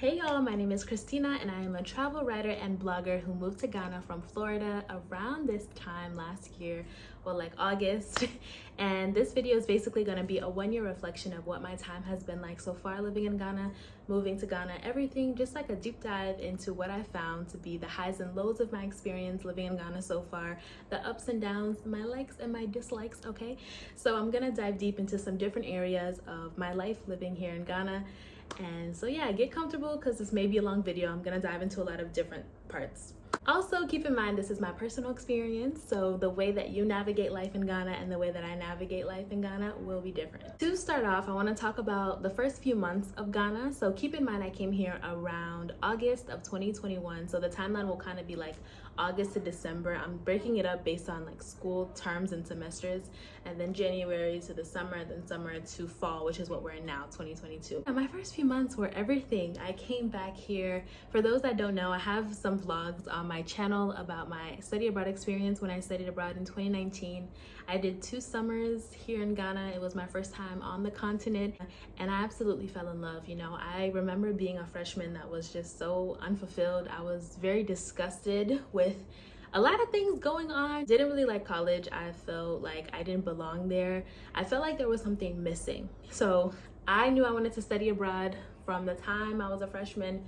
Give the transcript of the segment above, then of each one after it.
Hey y'all, my name is Christina and I am a travel writer and blogger who moved to Ghana from Florida around this time last year, well, like August. And this video is basically going to be a one-year reflection of what my time has been like so far living in Ghana, moving to Ghana, everything, just like a deep dive into what I found to be the highs and lows of my experience living in Ghana so far, the ups and downs, my likes and my dislikes, okay? So I'm going to dive deep into some different areas of my life living here in Ghana. And so yeah, get comfortable because this may be a long video. I'm gonna dive into a lot of different parts. Also, keep in mind this is my personal experience, so the way that you navigate life in Ghana and the way that I navigate life in Ghana will be different. To start off, I want to talk about the first few months of Ghana. So keep in mind I came here around August of 2021, so the timeline will kind of be like August to December. I'm breaking it up based on like school terms and semesters, and then January to the summer, then summer to fall, which is what we're in now, 2022. And my first few months were everything. I came back here. For those that don't know, I have some vlogs on my channel about my study abroad experience when I studied abroad in 2019. I did 2 summers here in Ghana. It was my first time on the continent and I absolutely fell in love. You know, I remember being a freshman that was just so unfulfilled. I was very disgusted with a lot of things going on. Didn't really like college. I felt like I didn't belong there. I felt like there was something missing. So I knew I wanted to study abroad from the time I was a freshman.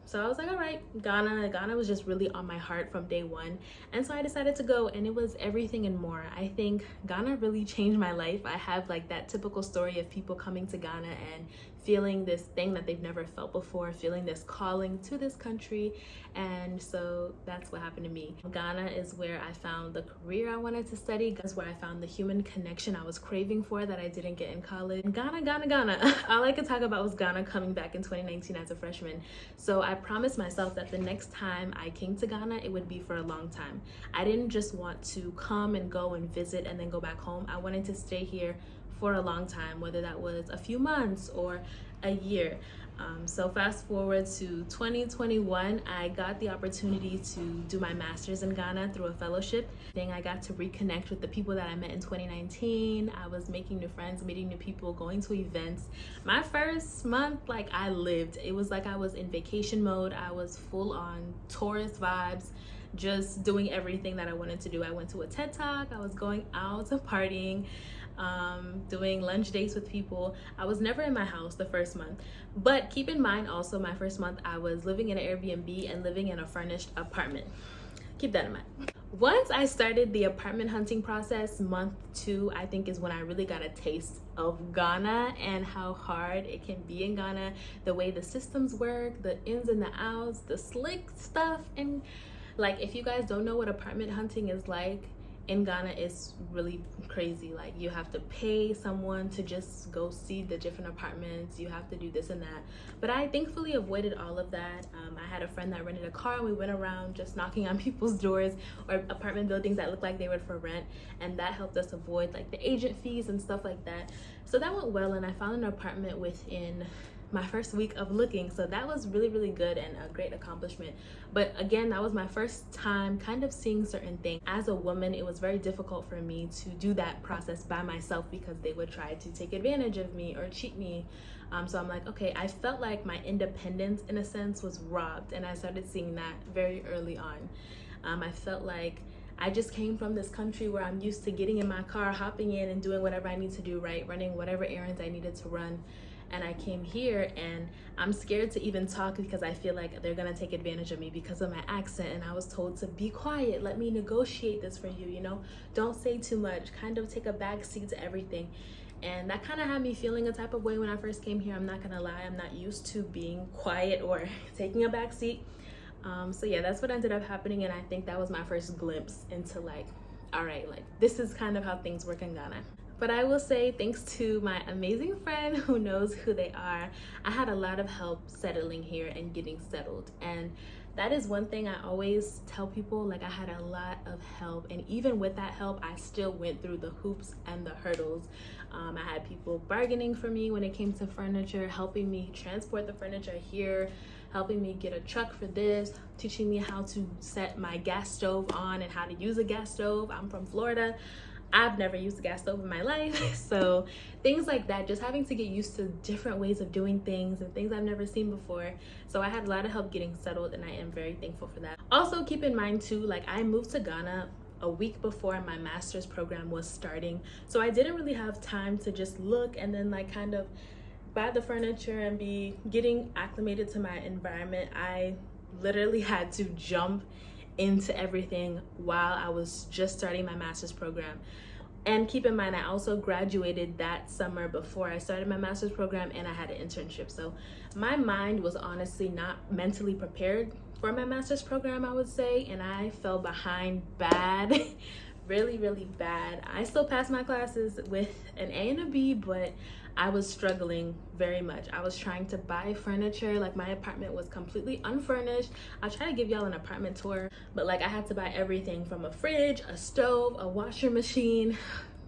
So I was like, all right, Ghana was just really on my heart from day one. And so I decided to go, and it was everything and more. I think Ghana really changed my life. I have like that typical story of people coming to Ghana and feeling this thing that they've never felt before, feeling this calling to this country. And so that's what happened to me. Ghana is where I found the career I wanted to study. That's where I found the human connection I was craving for that I didn't get in college. Ghana. All I could talk about was Ghana coming back in 2019 as a freshman. So I promised myself that the next time I came to Ghana, it would be for a long time. I didn't just want to come and go and visit and then go back home. I wanted to stay here for a long time, whether that was a few months or a year. So fast forward to 2021, I got the opportunity to do my master's in Ghana through a fellowship. Then I got to reconnect with the people that I met in 2019. I was making new friends, meeting new people, going to events. My first month, like I lived. It was like I was in vacation mode. I was full on tourist vibes, just doing everything that I wanted to do. I went to a TED Talk. I was going out and partying, doing lunch dates with people. I was never in my house the first month, but keep in mind also my first month I was living in an Airbnb and living in a furnished apartment. Keep that in mind. Once I started the apartment hunting process, month 2 I think is when I really got a taste of Ghana and how hard it can be in Ghana, the way the systems work, the ins and the outs, the slick stuff. And like, if you guys don't know what apartment hunting is like in Ghana, it's really crazy. Like, you have to pay someone to just go see the different apartments. You have to do this and that. But I thankfully avoided all of that. I had a friend that rented a car and we went around just knocking on people's doors or apartment buildings that looked like they were for rent. And that helped us avoid like the agent fees and stuff like that. So that went well, and I found an apartment within my first week of looking. So that was really, really good and a great accomplishment. But again, that was my first time kind of seeing certain things. As a woman, it was very difficult for me to do that process by myself because they would try to take advantage of me or cheat me. So I'm like, okay, I felt like my independence in a sense was robbed, and I started seeing that very early on. I felt like I just came from this country where I'm used to getting in my car, hopping in and doing whatever I need to do, right? Running whatever errands I needed to run. And I came here and I'm scared to even talk because I feel like they're gonna take advantage of me because of my accent. And I was told to be quiet, let me negotiate this for you, you know, don't say too much, kind of take a back seat to everything. And that kind of had me feeling a type of way when I first came here. I'm not gonna lie, I'm not used to being quiet or taking a back seat. So yeah, that's what ended up happening. And I think that was my first glimpse into like, all right, like this is kind of how things work in Ghana. But I will say, thanks to my amazing friend who knows who they are, I had a lot of help settling here and getting settled. And that is one thing I always tell people, like I had a lot of help. And even with that help, I still went through the hoops and the hurdles. I had people bargaining for me when it came to furniture, helping me transport the furniture here, helping me get a truck for this, teaching me how to set my gas stove on and how to use a gas stove. I'm from Florida. I've never used a gas stove in my life. So things like that, just having to get used to different ways of doing things and things I've never seen before. So I had a lot of help getting settled, and I am very thankful for that. Also keep in mind too, like I moved to Ghana a week before my master's program was starting. So I didn't really have time to just look and then like kind of buy the furniture and be getting acclimated to my environment. I literally had to jump into everything while I was just starting my master's program. And keep in mind, I also graduated that summer before I started my master's program, and I had an internship. So my mind was honestly not mentally prepared for my master's program, I would say, and I fell behind bad. Really, really bad. I still passed my classes with an A and a B, but I was struggling very much. I was trying to buy furniture. Like my apartment was completely unfurnished. I'll try to give y'all an apartment tour, but like I had to buy everything from a fridge, a stove, a washer machine.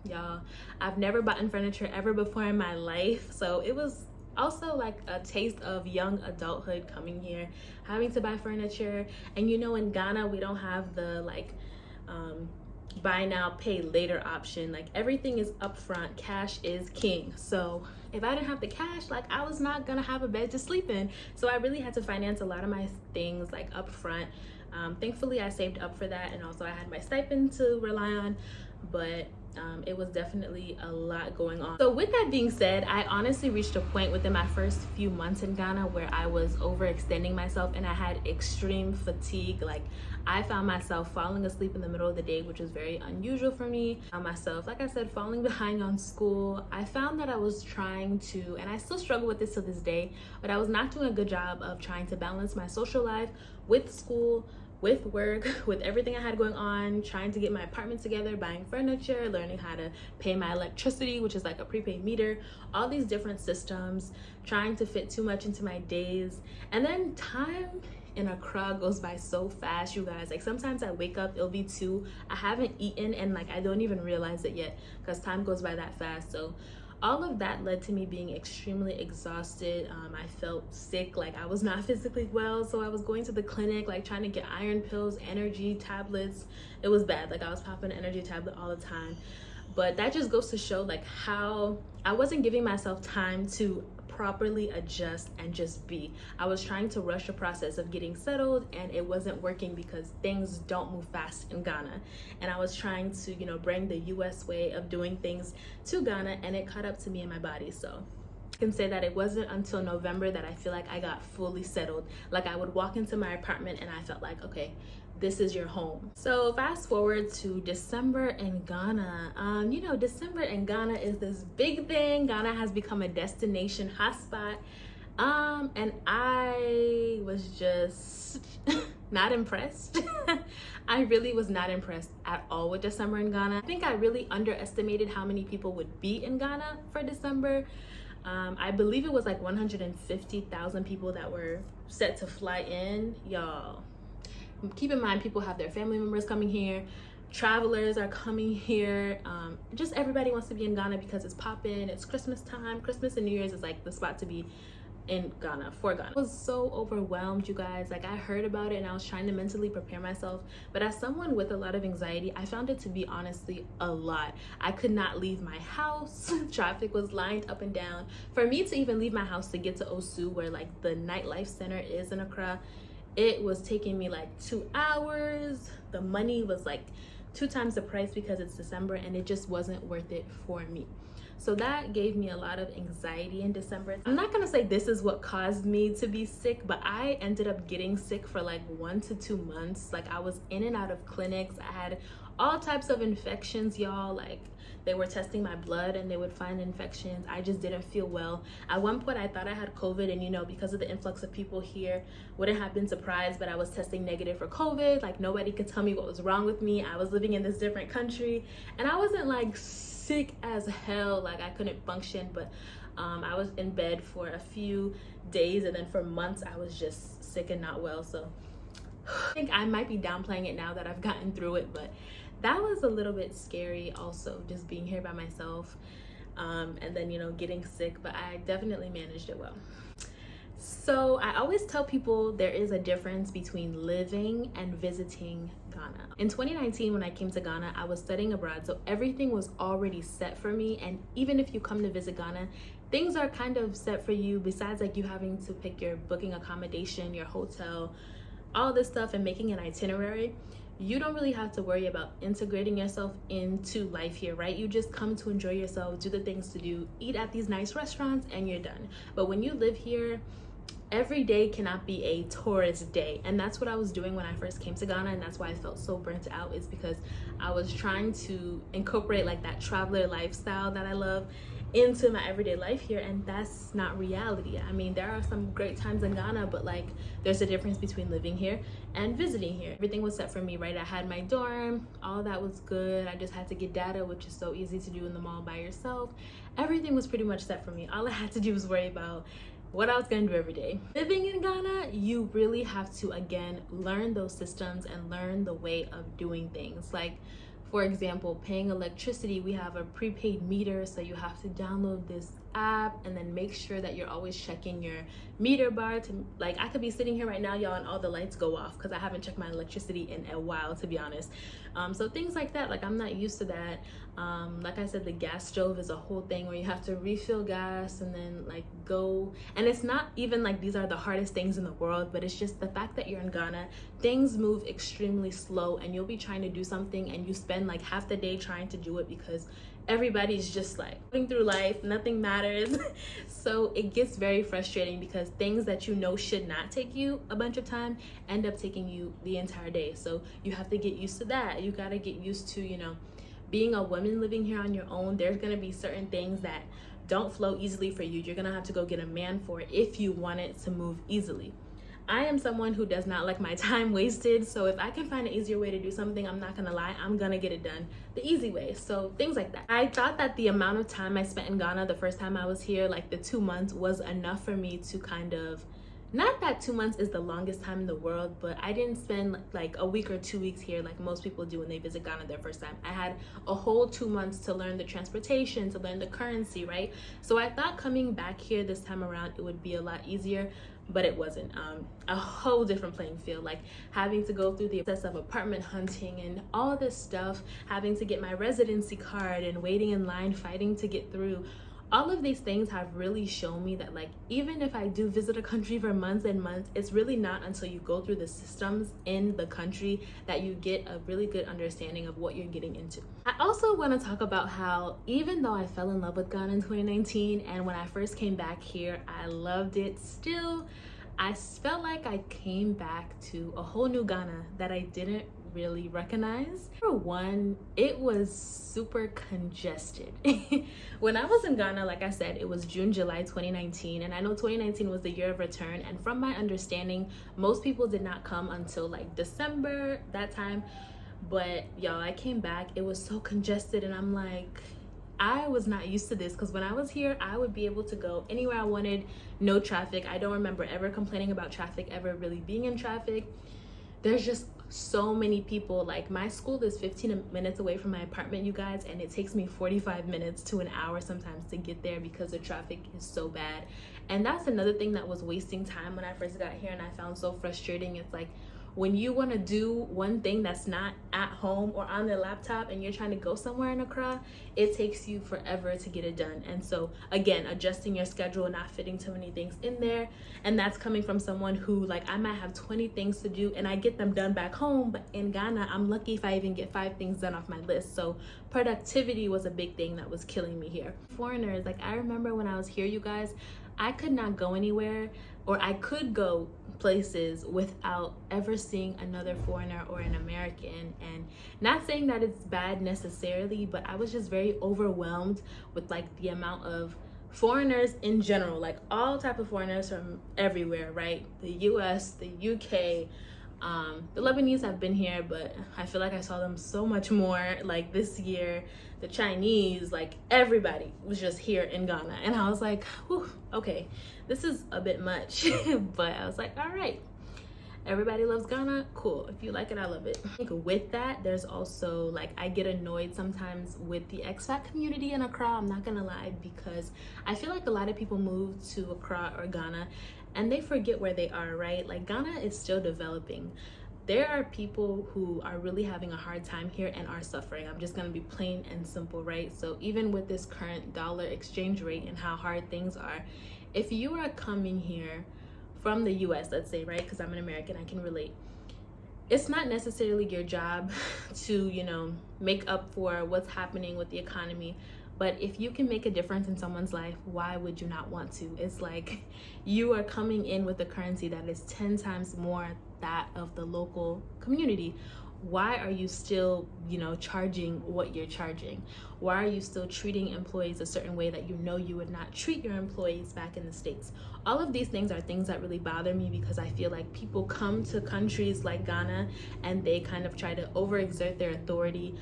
Y'all, I've never bought furniture ever before in my life. So it was also like a taste of young adulthood coming here, having to buy furniture. And you know, in Ghana, we don't have the like, buy now pay later option. Like everything is upfront, cash is king. So if I didn't have the cash, like I was not gonna have a bed to sleep in. So I really had to finance a lot of my things like upfront. Thankfully I saved up for that, and also I had my stipend to rely on, but it was definitely a lot going on. So with that being said, I honestly reached a point within my first few months in Ghana where I was overextending myself and I had extreme fatigue. Like I found myself falling asleep in the middle of the day, which was very unusual for me. I found myself, like I said, falling behind on school. I found that I was trying to, and I still struggle with this to this day, but I was not doing a good job of trying to balance my social life with school, with work, with everything I had going on, trying to get my apartment together, buying furniture, learning how to pay my electricity, which is like a prepaid meter, all these different systems, trying to fit too much into my days. And then time in Accra goes by so fast, you guys. Like sometimes I wake up, it'll be 2, I haven't eaten, and like I don't even realize it yet because time goes by that fast. So all of that led to me being extremely exhausted. I felt sick, like I was not physically well. So I was going to the clinic, like trying to get iron pills, energy tablets. It was bad. Like I was popping an energy tablet all the time. But that just goes to show like how I wasn't giving myself time to properly adjust and just be. I was trying to rush the process of getting settled, and it wasn't working because things don't move fast in Ghana. And I was trying to, you know, bring the US way of doing things to Ghana, and it caught up to me in my body. So I can say that it wasn't until November that I feel like I got fully settled. Like I would walk into my apartment and I felt like, okay, this is your home. So fast forward to December in Ghana. You know, December in Ghana is this big thing. Ghana has become a destination hotspot. And I was just not impressed. I really was not impressed at all with December in Ghana. I think I really underestimated how many people would be in Ghana for December. I believe it was like 150,000 people that were set to fly in. Y'all, keep in mind, people have their family members coming here, travelers are coming here, just everybody wants to be in Ghana because it's poppin', it's Christmas time. Christmas and New Year's is like the spot to be in Ghana, for Ghana. I was so overwhelmed, you guys. Like I heard about it and I was trying to mentally prepare myself, but as someone with a lot of anxiety, I found it to be honestly a lot. I could not leave my house. Traffic was lined up and down. For me to even leave my house to get to Osu, where like the nightlife center is in Accra, it was taking me like 2 hours. The money was like 2 times the price because it's December, and it just wasn't worth it for me. So that gave me a lot of anxiety in December. I'm not gonna say this is what caused me to be sick, but I ended up getting sick for like 1 to 2 months. Like I was in and out of clinics. I had all types of infections, y'all. Like they were testing my blood and they would find infections. I just didn't feel well. At one point I thought I had COVID, and you know, because of the influx of people here, wouldn't have been surprised, but I was testing negative for COVID. Like nobody could tell me what was wrong with me. I was living in this different country and I wasn't like sick as hell, like I couldn't function, but I was in bed for a few days, and then for months I was just sick and not well. So I think I might be downplaying it now that I've gotten through it, but that was a little bit scary also, just being here by myself, and then, you know, getting sick, but I definitely managed it well. So I always tell people there is a difference between living and visiting Ghana. In 2019, when I came to Ghana, I was studying abroad, so everything was already set for me. And even if you come to visit Ghana, things are kind of set for you, besides like you having to pick your booking accommodation, your hotel, all this stuff, and making an itinerary. You don't really have to worry about integrating yourself into life here, right? You just come to enjoy yourself, do the things to do, eat at these nice restaurants, and you're done. But when you live here, every day cannot be a tourist day, and that's what I was doing when I first came to Ghana, and that's why I felt so burnt out, is because I was trying to incorporate like that traveler lifestyle that I love into my everyday life here, and that's not reality. I mean, there are some great times in Ghana, but like there's a difference between living here and visiting here. Everything was set for me, right? I had my dorm, all that was good. I just had to get data, which is so easy to do in the mall by yourself. Everything was pretty much set for me. All I had to do was worry about what I was gonna do every day. Living in Ghana, you really have to, again, learn those systems and learn the way of doing things. Like, for example, paying electricity, we have a prepaid meter, so you have to download this app and then make sure that you're always checking your meter bar to, like, I could be sitting here right now, y'all, and all the lights go off because I haven't checked my electricity in a while, to be honest. So things like that, like, I'm not used to that. Like I said, the gas stove is a whole thing where you have to refill gas and then like go, and it's not even like these are the hardest things in the world, but it's just the fact that you're in Ghana, things move extremely slow, and you'll be trying to do something and you spend like half the day trying to do it because everybody's just like going through life, nothing matters. So it gets very frustrating because things that you know should not take you a bunch of time end up taking you the entire day. So you have to get used to that. You got to get used to, you know, being a woman living here on your own. There's going to be certain things that don't flow easily for you. You're going to have to go get a man for it if you want it to move easily. I am someone who does not like my time wasted, so if I can find an easier way to do something, I'm not gonna lie, I'm gonna get it done the easy way. So things like that. I thought that the amount of time I spent in Ghana the first time I was here, like the 2 months, was enough for me to kind of, not that 2 months is the longest time in the world, but I didn't spend like a week or 2 weeks here like most people do when they visit Ghana their first time. I had a whole 2 months to learn the transportation, to learn the currency, right? So I thought coming back here this time around it would be a lot easier, but it wasn't. A whole different playing field, like having to go through the process of apartment hunting and all this stuff, having to get my residency card and waiting in line, fighting to get through. All of these things have really shown me that, like, even if I do visit a country for months and months, it's really not until you go through the systems in the country that you get a really good understanding of what you're getting into. I also want to talk about how, even though I fell in love with Ghana in 2019, and when I first came back here, I loved it still, I felt like I came back to a whole new Ghana that I didn't really recognize. For one, it was super congested. When I was in Ghana, like I said, it was June, July 2019, and I know 2019 was the year of return, and from my understanding, most people did not come until like December, that time. But y'all, I came back, it was so congested, and I'm like, I was not used to this, because when I was here, I would be able to go anywhere I wanted, no traffic. I don't remember ever complaining about traffic, ever really being in traffic. There's just so many people. Like, my school is 15 minutes away from my apartment, you guys, and it takes me 45 minutes to an hour sometimes to get there because the traffic is so bad. And that's another thing that was wasting time when I first got here, and I found so frustrating. It's like, when you want to do one thing that's not at home or on the laptop and you're trying to go somewhere in Accra, it takes you forever to get it done. And so again, adjusting your schedule, not fitting too many things in there. And that's coming from someone who, like, I might have 20 things to do and I get them done back home, but in Ghana, I'm lucky if I even get 5 things done off my list. So productivity was a big thing that was killing me here. Foreigners, like, I remember when I was here, you guys, I could not go anywhere, or I could go places without ever seeing another foreigner or an American. And not saying that it's bad necessarily, but I was just very overwhelmed with like the amount of foreigners in general, like all type of foreigners from everywhere, right? The US, the UK, the Lebanese have been here, but I feel like I saw them so much more like this year. The Chinese, like everybody was just here in Ghana, and I was like, whew, okay, this is a bit much. But I was like, all right, everybody loves Ghana, cool. If you like it, I love it. I think with that, there's also, like, I get annoyed sometimes with the expat community in Accra, I'm not gonna lie, because I feel like a lot of people move to Accra or Ghana and they forget where they are, right? Like Ghana is still developing. There are people who are really having a hard time here and are suffering. I'm just gonna be plain and simple, right? So even with this current dollar exchange rate and how hard things are, if you are coming here from the US, let's say, right? Because I'm an American, I can relate. It's not necessarily your job to, make up for what's happening with the economy. But if you can make a difference in someone's life, why would you not want to? It's like you are coming in with a currency that is 10 times more that of the local community. Why are you still, charging what you're charging? Why are you still treating employees a certain way that you would not treat your employees back in the States? All of these things are things that really bother me, because I feel like people come to countries like Ghana and they kind of try to overexert their authority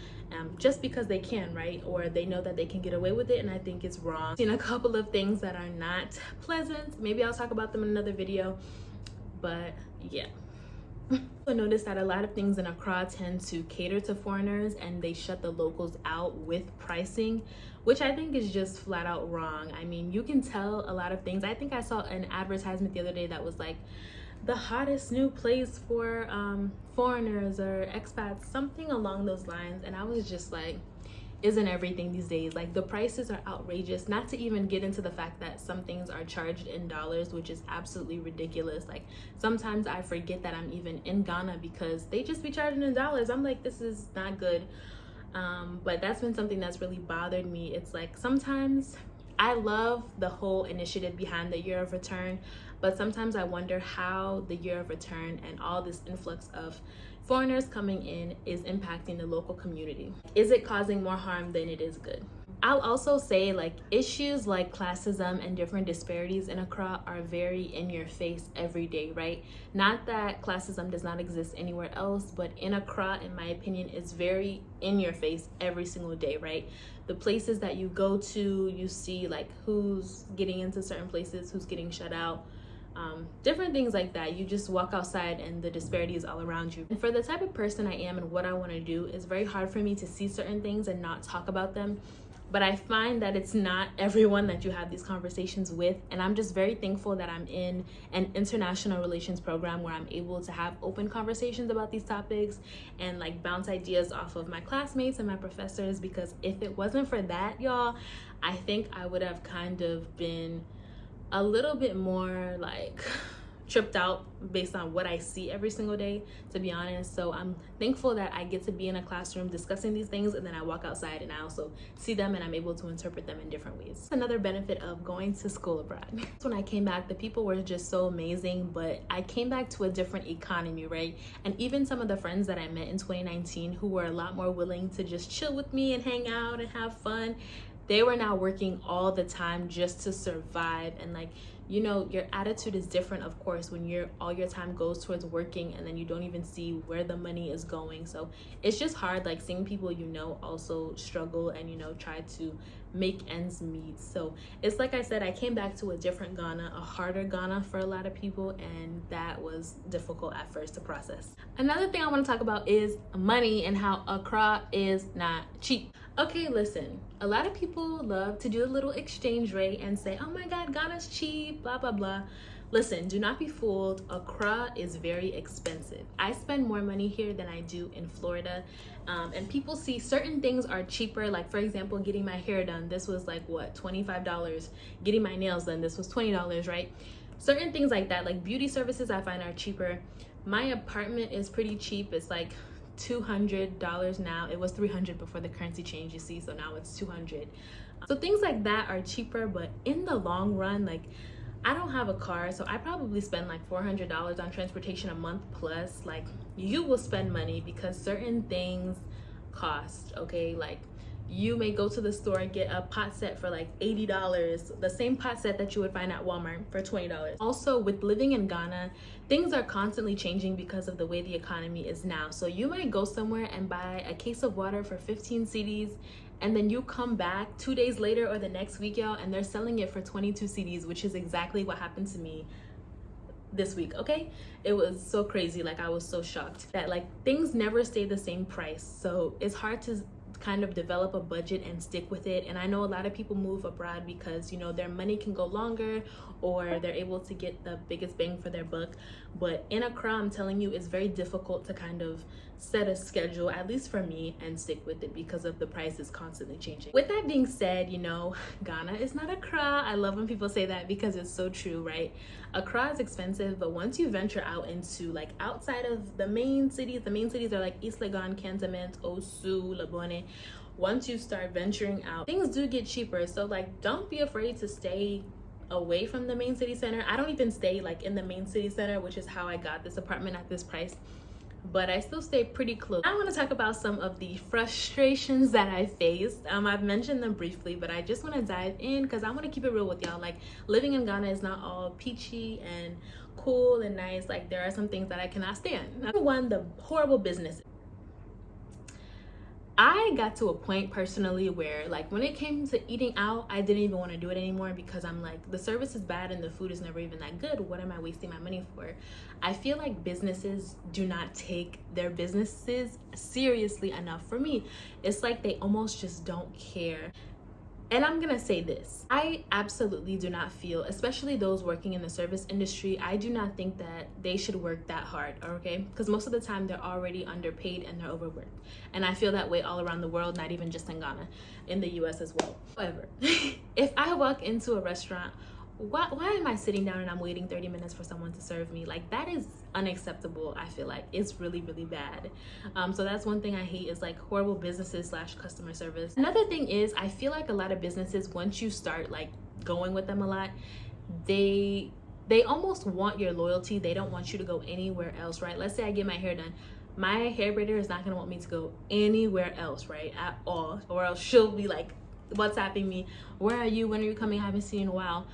just because they can, right? Or they know that they can get away with it, and I think it's wrong. I've seen a couple of things that are not pleasant. Maybe I'll talk about them in another video, but yeah. I noticed that a lot of things in Accra tend to cater to foreigners, and they shut the locals out with pricing, which I think is just flat out wrong. I mean, you can tell a lot of things. I think I saw an advertisement the other day that was like the hottest new place for foreigners or expats, something along those lines, and I was just like, isn't everything these days? Like, the prices are outrageous, not to even get into the fact that some things are charged in dollars, which is absolutely ridiculous. Like, sometimes I forget that I'm even in Ghana because they just be charging in dollars. I'm like, this is not good. But that's been something that's really bothered me. It's like, sometimes I love the whole initiative behind the year of return, but sometimes I wonder how the year of return and all this influx of foreigners coming in is impacting the local community. Is it causing more harm than it is good? I'll also say, like, issues like classism and different disparities in Accra are very in your face every day, right? Not that classism does not exist anywhere else, but in Accra, in my opinion, is very in your face every single day, right? The places that you go to, you see like who's getting into certain places, who's getting shut out, different things like that. You just walk outside and the disparity is all around you. And for the type of person I am and what I want to do, it's very hard for me to see certain things and not talk about them. But I find that it's not everyone that you have these conversations with, and I'm just very thankful that I'm in an international relations program where I'm able to have open conversations about these topics and like bounce ideas off of my classmates and my professors, because if it wasn't for that, y'all, I think I would have kind of been a little bit more like tripped out based on what I see every single day, to be honest. So I'm thankful that I get to be in a classroom discussing these things, and then I walk outside and I also see them and I'm able to interpret them in different ways. Another benefit of going to school abroad. When I came back, the people were just so amazing, but I came back to a different economy, right? And even some of the friends that I met in 2019 who were a lot more willing to just chill with me and hang out and have fun, they were now working all the time just to survive. And like, your attitude is different, of course, when all your time goes towards working and then you don't even see where the money is going. So it's just hard, like, seeing people also struggle and try to make ends meet. So it's like I said, I came back to a different Ghana, a harder Ghana for a lot of people, and that was difficult at first to process. Another thing I want to talk about is money and how Accra is not cheap. Okay, listen, a lot of people love to do a little exchange rate and say, oh my God, Ghana's cheap, blah, blah, blah. Listen, do not be fooled. Accra is very expensive. I spend more money here than I do in Florida. And people see certain things are cheaper. Like, for example, getting my hair done, this was like, what, $25. Getting my nails done, this was $20, right? Certain things like that, like beauty services, I find are cheaper. My apartment is pretty cheap. It's like $200 now. It was $300 before the currency change, you see, so now it's $200. So things like that are cheaper, but in the long run, like, I don't have a car, so I probably spend like $400 on transportation a month plus. Like, you will spend money because certain things cost, okay? Like, you may go to the store and get a pot set for like $80, the same pot set that you would find at Walmart for $20. Also, with living in Ghana, things are constantly changing because of the way the economy is now. So you might go somewhere and buy a case of water for 15 cedis, and then you come back 2 days later or the next week, y'all, and they're selling it for 22 cedis, which is exactly what happened to me this week, okay? It was so crazy. Like, I was so shocked that like things never stay the same price. So it's hard to kind of develop a budget and stick with it. And I know a lot of people move abroad because, you know, their money can go longer or they're able to get the biggest bang for their buck. But in Accra, I'm telling you, it's very difficult to kind of set a schedule, at least for me, and stick with it because of the prices constantly changing. With that being said, you know, Ghana is not Accra. I love when people say that because it's so true, right? Accra is expensive, but once you venture out into like outside of the main cities are like East Legon, Cantonment, Osu, Labone. Once you start venturing out, things do get cheaper. So like, don't be afraid to stay away from the main city center. I don't even stay like in the main city center, which is how I got this apartment at this price, but I still stay pretty close. I want to talk about some of the frustrations that I faced. I've mentioned them briefly, but I just want to dive in because I want to keep it real with y'all. Like, living in Ghana is not all peachy and cool and nice. Like, there are some things that I cannot stand. Number one, the horrible business. I got to a point personally where, like, when it came to eating out, I didn't even want to do it anymore because I'm like, the service is bad and the food is never even that good. What am I wasting my money for? I feel like businesses do not take their businesses seriously enough for me. It's like they almost just don't care. And I'm gonna say this, I absolutely do not feel, especially those working in the service industry, I do not think that they should work that hard, okay? Because most of the time they're already underpaid and they're overworked. And I feel that way all around the world, not even just in Ghana, in the US as well. However, if I walk into a restaurant, why am I sitting down and I'm waiting 30 minutes for someone to serve me? Like, that is unacceptable. I feel like it's really, really bad. So that's one thing I hate, is like horrible businesses / customer service. Another thing is, I feel like a lot of businesses, once you start like going with them a lot, they almost want your loyalty. They don't want you to go anywhere else, right? Let's say I get my hair done. My hair braider is not gonna want me to go anywhere else, right? At all. Or else she'll be like WhatsApping me, where are you? When are you coming? I haven't seen you in a while.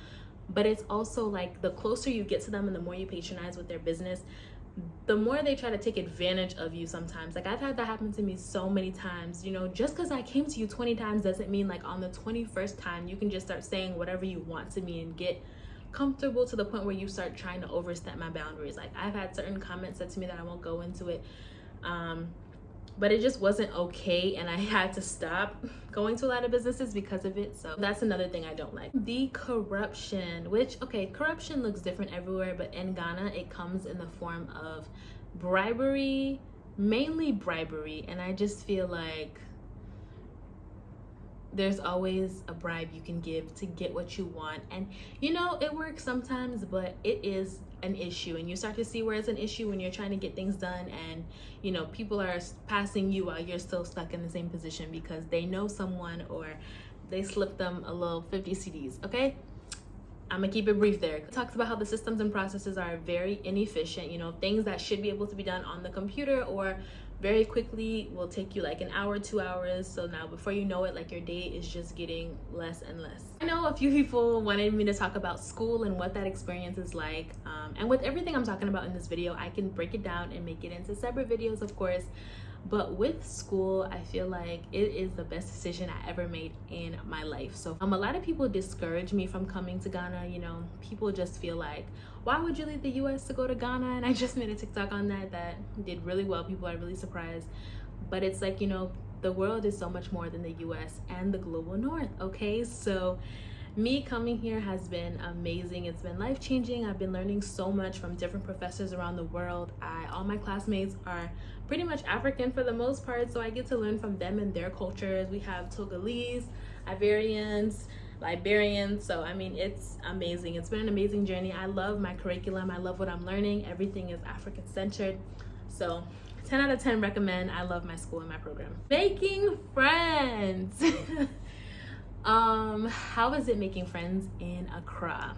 But it's also like, the closer you get to them and the more you patronize with their business, the more they try to take advantage of you sometimes. Like, I've had that happen to me so many times. You know, just because I came to you 20 times doesn't mean like on the 21st time you can just start saying whatever you want to me and get comfortable to the point where you start trying to overstep my boundaries. Like, I've had certain comments said to me that I won't go into it, but it just wasn't okay, and I had to stop going to a lot of businesses because of it. So that's another thing I don't like. The corruption, which, okay, corruption looks different everywhere, but in Ghana it comes in the form of bribery, mainly bribery. And I just feel like there's always a bribe you can give to get what you want. And you know, it works sometimes, but it is an issue. And you start to see where it's an issue when you're trying to get things done, and you know, people are passing you while you're still stuck in the same position because they know someone or they slipped them a little 50 CDs. Okay, I'm gonna keep it brief there. It talks about how the systems and processes are very inefficient. You know, things that should be able to be done on the computer or very quickly will take you like an hour, 2 hours. So now before you know it, like, your day is just getting less and less. I know a few people wanted me to talk about school and what that experience is like. And with everything I'm talking about in this video, I can break it down and make it into separate videos, of course. But with school, I feel like it is the best decision I ever made in my life. So a lot of people discourage me from coming to Ghana. You know, people just feel like, why would you leave the US to go to Ghana? And I just made a TikTok on that did really well. People are really surprised. But it's like, you know, the world is so much more than the US and the global north, okay? So me coming here has been amazing. It's been life-changing. I've been learning so much from different professors around the world. All my classmates are pretty much African for the most part, so I get to learn from them and their cultures. We have Togolese, Ivorians, Liberians. So I mean, it's amazing. It's been an amazing journey. I love my curriculum. I love what I'm learning. Everything is African centered. So 10 out of 10 recommend. I love my school and my program. Making friends. How is it making friends in Accra?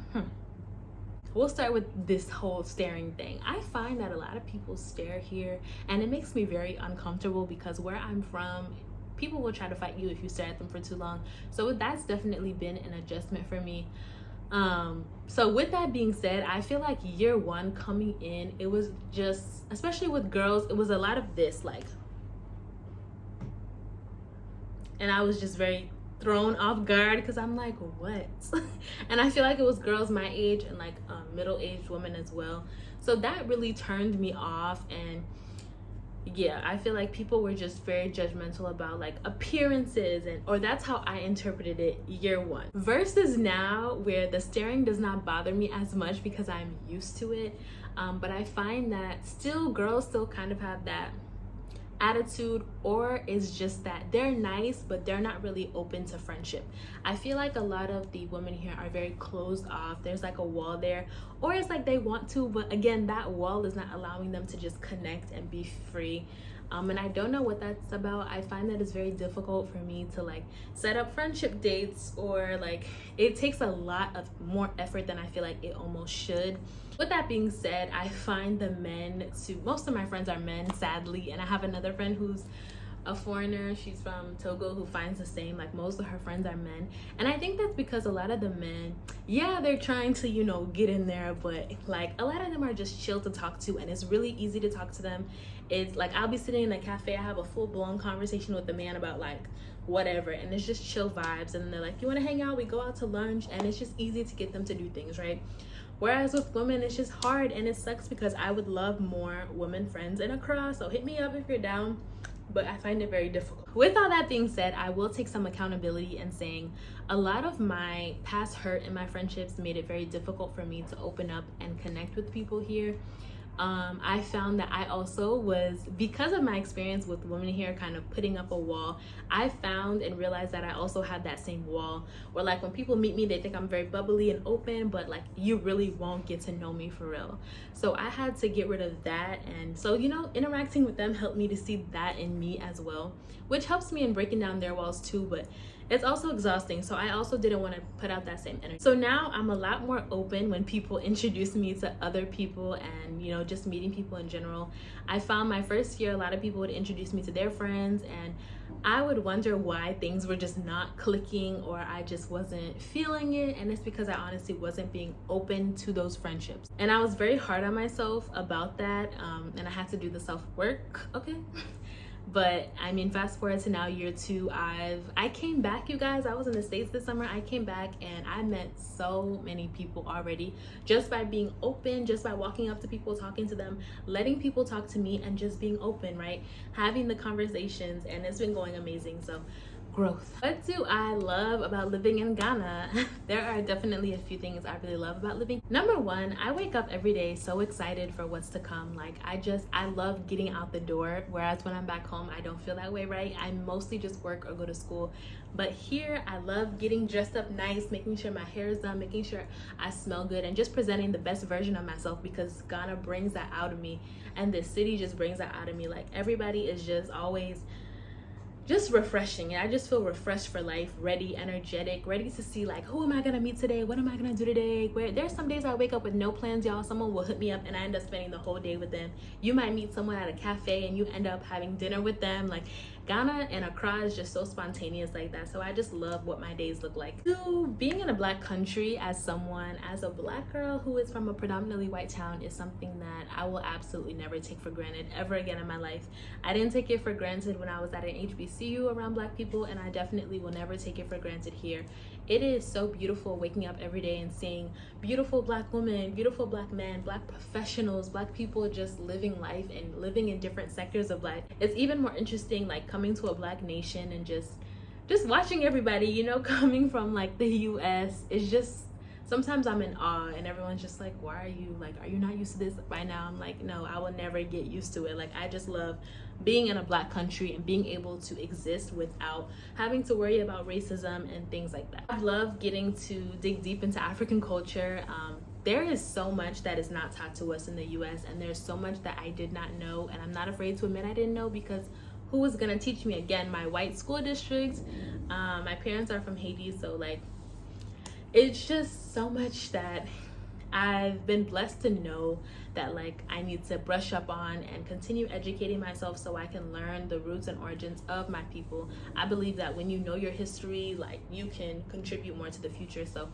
We'll start with this whole staring thing. I find that a lot of people stare here, and it makes me very uncomfortable because where I'm from, people will try to fight you if you stare at them for too long. So that's definitely been an adjustment for me. So with that being said, I feel like year one coming in, it was just, especially with girls, it was a lot of this, like, and I was just very thrown off guard because I'm like, what? And I feel like it was girls my age and like middle-aged women as well. So that really turned me off. And yeah, I feel like people were just very judgmental about like appearances, and or that's how I interpreted it year one. Versus now, where the staring does not bother me as much because I'm used to it. But I find that still girls still kind of have that attitude, or it's just that they're nice but they're not really open to friendship. I feel like a lot of the women here are very closed off. There's like a wall there, or it's like they want to, but again, that wall is not allowing them to just connect and be free. And I don't know what that's about. I find that it's very difficult for me to like set up friendship dates, or like it takes a lot of more effort than I feel like it almost should. With that being said, I find the men to, most of my friends are men, sadly, and I have another friend who's a foreigner. She's from Togo, who finds the same. Like most of her friends are men, and I think that's because a lot of the men, yeah, they're trying to, you know, get in there, but like a lot of them are just chill to talk to, and it's really easy to talk to them. It's like I'll be sitting in a cafe, I have a full-blown conversation with the man about like whatever, and it's just chill vibes, and they're like, you want to hang out, we go out to lunch, and it's just easy to get them to do things, right? Whereas with women, it's just hard, and it sucks because I would love more women friends in Accra, so hit me up if you're down, but I find it very difficult. With all that being said, I will take some accountability in saying a lot of my past hurt in my friendships made it very difficult for me to open up and connect with people here. I found that I also was, because of my experience with women here kind of putting up a wall, I found and realized that I also had that same wall where like when people meet me, they think I'm very bubbly and open, but like you really won't get to know me for real. So I had to get rid of that, and so, you know, interacting with them helped me to see that in me as well, which helps me in breaking down their walls too, but it's also exhausting. So I also didn't want to put out that same energy. So now I'm a lot more open when people introduce me to other people, and, you know, just meeting people in general. I found my first year, a lot of people would introduce me to their friends, and I would wonder why things were just not clicking, or I just wasn't feeling it. And it's because I honestly wasn't being open to those friendships. And I was very hard on myself about that. And I had to do the self-work, okay? But I mean, fast forward to now, year two, I came back, you guys. I was in the States this summer. I came back and I met so many people already, just by being open, just by walking up to people, talking to them, letting people talk to me, and just being open, right? Having the conversations, and it's been going amazing. So growth. What do I love about living in Ghana? There are definitely a few things I really love about living. Number one, I wake up every day so excited for what's to come. Like I love getting out the door, whereas when I'm back home, I don't feel that way, right? I mostly just work or go to school. But here, I love getting dressed up nice, making sure my hair is done, making sure I smell good, and just presenting the best version of myself, because Ghana brings that out of me, and this city just brings that out of me. Like everybody is just always just refreshing, and I just feel refreshed for life, ready, energetic, ready to see like, who am I gonna meet today? What am I gonna do today? Where there's some days I wake up with no plans, y'all. Someone will hit me up and I end up spending the whole day with them. You might meet someone at a cafe and you end up having dinner with them. Like Ghana and Accra is just so spontaneous like that. So I just love what my days look like. So being in a Black country, as a Black girl who is from a predominantly white town, is something that I will absolutely never take for granted ever again in my life. I didn't take it for granted when I was at an HBCU around Black people, and I definitely will never take it for granted here. It is so beautiful waking up every day and seeing beautiful Black women, beautiful Black men, Black professionals, Black people just living life and living in different sectors of life. It's even more interesting like coming to a Black nation and just watching everybody, you know, coming from like the US. It's just, sometimes I'm in awe, and everyone's just like, why are you not used to this by now? I'm like, no, I will never get used to it. Like I just love being in a Black country and being able to exist without having to worry about racism and things like that. I love getting to dig deep into African culture. There is so much that is not taught to us in the US, and there's so much that I did not know, and I'm not afraid to admit I didn't know, because who was gonna teach me? Again, my white school district. My parents are from Haiti, so like it's just so much that I've been blessed to know that like I need to brush up on and continue educating myself so I can learn the roots and origins of my people. I believe that when you know your history, like you can contribute more to the future. So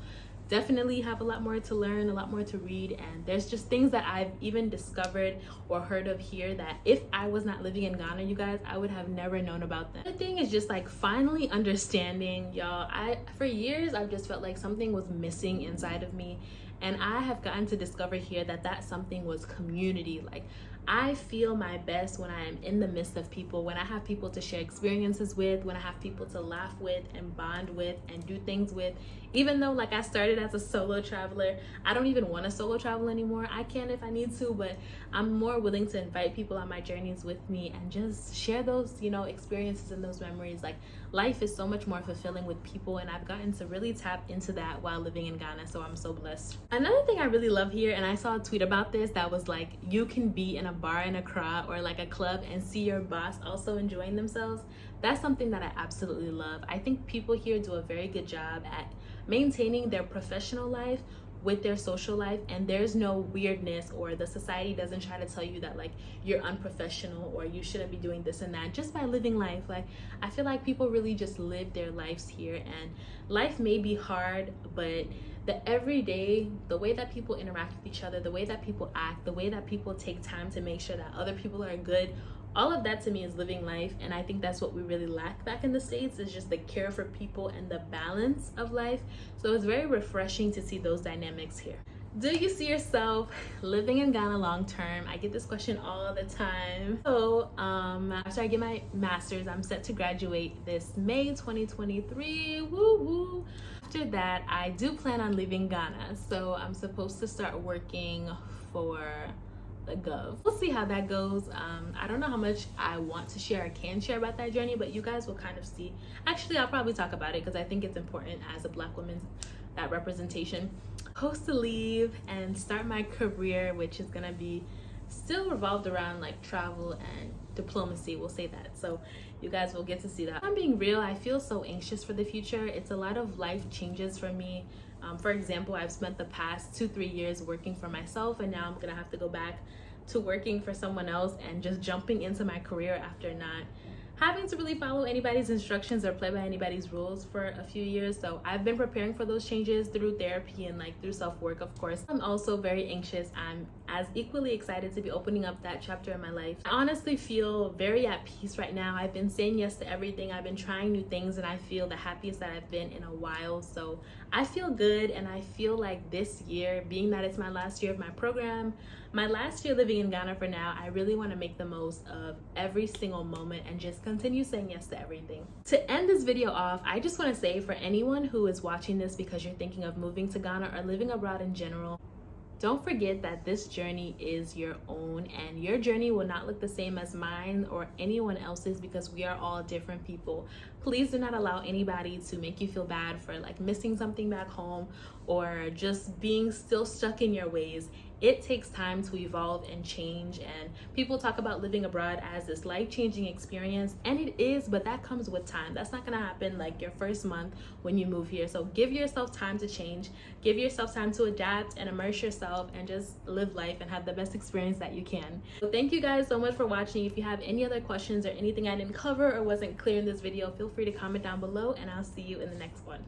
definitely have a lot more to learn, a lot more to read, and there's just things that I've even discovered or heard of here that if I was not living in Ghana, you guys, I would have never known about them. The thing is just like finally understanding, y'all. For years I've just felt like something was missing inside of me, and I have gotten to discover here that something was community. Like I feel my best when I am in the midst of people, when I have people to share experiences with, when I have people to laugh with and bond with and do things with. Even though like I started as a solo traveler, I don't even want to solo travel anymore. I can if I need to, but I'm more willing to invite people on my journeys with me and just share those, you know, experiences and those memories. Like life is so much more fulfilling with people, and I've gotten to really tap into that while living in Ghana, so I'm so blessed. Another thing I really love here, and I saw a tweet about this that was like, you can be in a bar in Accra or like a club and see your boss also enjoying themselves. That's something that I absolutely love. I think people here do a very good job at maintaining their professional life with their social life, and there's no weirdness, or the society doesn't try to tell you that like you're unprofessional or you shouldn't be doing this and that just by living life. Like I feel like people really just live their lives here, and life may be hard, but the everyday, the way that people interact with each other, the way that people act, the way that people take time to make sure that other people are good, all of that to me is living life. And I think that's what we really lack back in the States, is just the care for people and the balance of life. So it's very refreshing to see those dynamics here. Do you see yourself living in Ghana long term? I get this question all the time. So after I get my master's, I'm set to graduate this May 2023. Woo woo. After that, I do plan on leaving Ghana. So I'm supposed to start working for the gov. We'll see how that goes. I don't know how much I want to share or can share about that journey, but you guys will kind of see. Actually, I'll probably talk about it because I think it's important as a Black woman, that representation. Supposed to leave and start my career, which is gonna be still revolved around like travel and diplomacy, we'll say that. So you guys will get to see that. If I'm being real, I feel so anxious for the future. It's a lot of life changes for me. For example, I've spent the past 2-3 years working for myself, and now I'm gonna have to go back to working for someone else and just jumping into my career after not having to really follow anybody's instructions or play by anybody's rules for a few years. So I've been preparing for those changes through therapy and like through self-work, of course. I'm also very anxious. I'm as equally excited to be opening up that chapter in my life. I honestly feel very at peace right now. I've been saying yes to everything. I've been trying new things, and I feel the happiest that I've been in a while. So I feel good, and I feel like this year, being that it's my last year of my program, my last year living in Ghana for now, I really want to make the most of every single moment and just continue saying yes to everything. To end this video off, I just want to say, for anyone who is watching this because you're thinking of moving to Ghana or living abroad in general, don't forget that this journey is your own, and your journey will not look the same as mine or anyone else's because we are all different people. Please do not allow anybody to make you feel bad for like missing something back home or just being still stuck in your ways. It takes time to evolve and change, and people talk about living abroad as this life-changing experience, and it is, but that comes with time. That's not gonna happen like your first month when you move here. So give yourself time to change, give yourself time to adapt and immerse yourself and just live life and have the best experience that you can. So thank you guys so much for watching. If you have any other questions or anything I didn't cover or wasn't clear in this video, feel free to comment down below, and I'll see you in the next one.